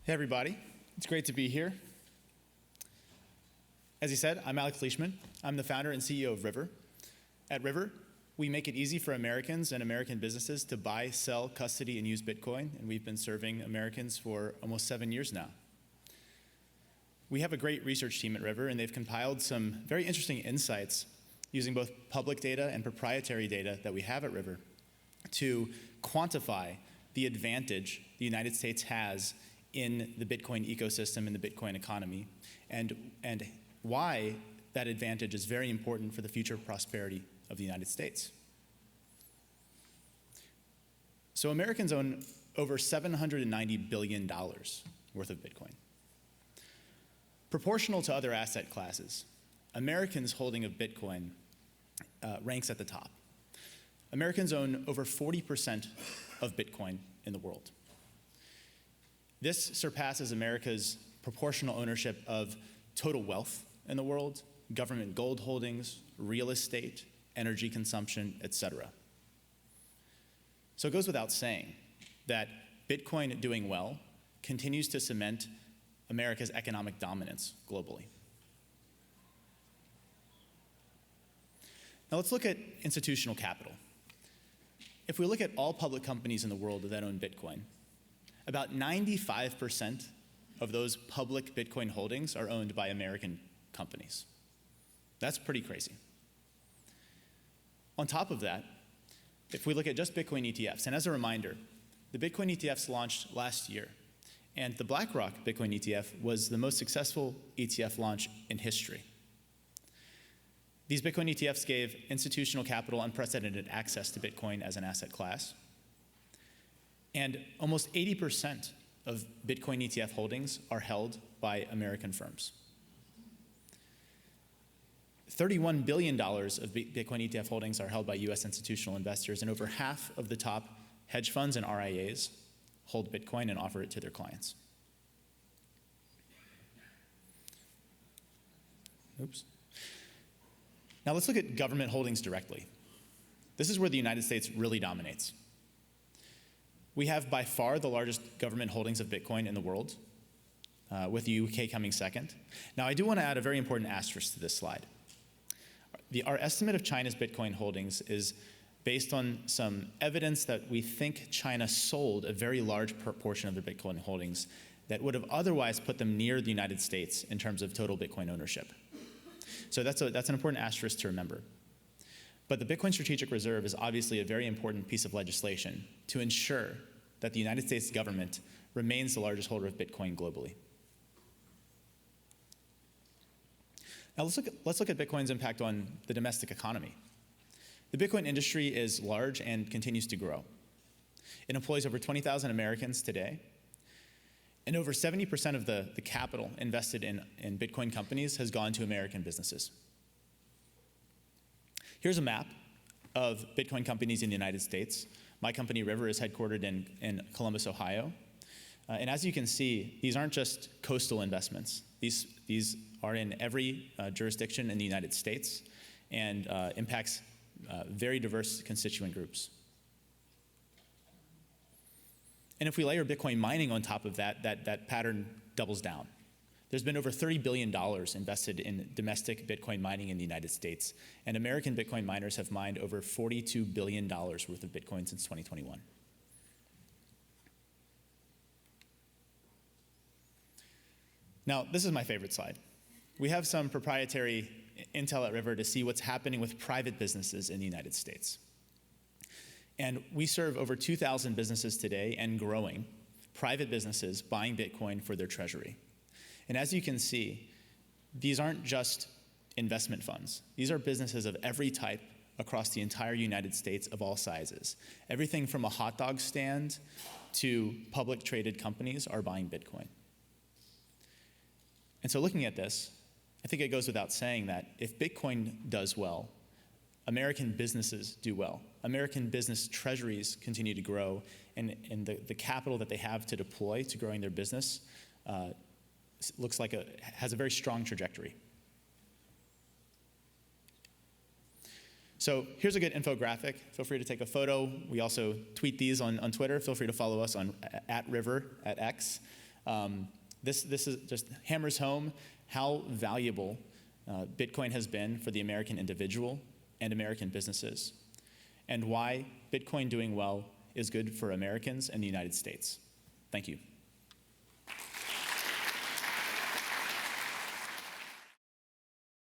Hey everybody, it's great to be here. As he said, I'm Leishman. I'm the founder and CEO of River. At River, we make it easy for Americans and American businesses to buy, sell, custody, and use Bitcoin, and we've been serving Americans for almost 7 years now. We have a great research team at River, and they've compiled some very interesting insights using both public data and proprietary data that we have at River to quantify the advantage the United States has in the Bitcoin ecosystem and the Bitcoin economy, and why that advantage is very important for the future prosperity of the United States. So Americans own over $790 billion worth of Bitcoin. Proportional to other asset classes, Americans' holding of Bitcoin ranks at the top. Americans own over 40% of Bitcoin in the world. This surpasses America's proportional ownership of total wealth in the world, government gold holdings, real estate, energy consumption, etc. So it goes without saying that Bitcoin doing well continues to cement America's economic dominance globally. Now let's look at institutional capital. If we look at all public companies in the world that own Bitcoin, about 95% of those public Bitcoin holdings are owned by American companies. That's pretty crazy. On top of that, if we look at just Bitcoin ETFs, and as a reminder, the Bitcoin ETFs launched last year, and the BlackRock Bitcoin ETF was the most successful ETF launch in history. These Bitcoin ETFs gave institutional capital unprecedented access to Bitcoin as an asset class. And almost 80% of Bitcoin ETF holdings are held by American firms. $31 billion of Bitcoin ETF holdings are held by US institutional investors, and over half of the top hedge funds and RIAs hold Bitcoin and offer it to their clients. Oops. Now let's look at government holdings directly. This is where the United States really dominates. We have by far the largest government holdings of Bitcoin in the world, with the UK coming second. Now I do want to add a very important asterisk to this slide. Our estimate of China's Bitcoin holdings is based on some evidence that we think China sold a very large proportion of their Bitcoin holdings that would have otherwise put them near the United States in terms of total Bitcoin ownership. So that's an important asterisk to remember. But the Bitcoin Strategic Reserve is obviously a very important piece of legislation to ensure that the United States government remains the largest holder of Bitcoin globally. Now let's look at Bitcoin's impact on the domestic economy. The Bitcoin industry is large and continues to grow. It employs over 20,000 Americans today, and over 70% of the capital invested in Bitcoin companies has gone to American businesses. Here's a map of Bitcoin companies in the United States. My company, River, is headquartered in Columbus, Ohio. And as you can see, these aren't just coastal investments. These are in every jurisdiction in the United States and impacts very diverse constituent groups. And if we layer Bitcoin mining on top of that, that pattern doubles down. There's been over $30 billion invested in domestic Bitcoin mining in the United States, and American Bitcoin miners have mined over $42 billion worth of Bitcoin since 2021. Now, this is my favorite slide. We have some proprietary intel at River to see what's happening with private businesses in the United States. And we serve over 2,000 businesses today and growing, private businesses buying Bitcoin for their treasury. And as you can see, these aren't just investment funds. These are businesses of every type across the entire United States of all sizes. Everything from a hot dog stand to public traded companies are buying Bitcoin. And so looking at this, I think it goes without saying that if Bitcoin does well, American businesses do well. American business treasuries continue to grow, and the capital that they have to deploy to growing their business looks like has a very strong trajectory. So here's a good infographic. Feel free to take a photo. We also tweet these on Twitter. Feel free to follow us on @River at X. This is just hammers home how valuable Bitcoin has been for the American individual and American businesses, and why Bitcoin doing well is good for Americans and the United States. Thank you.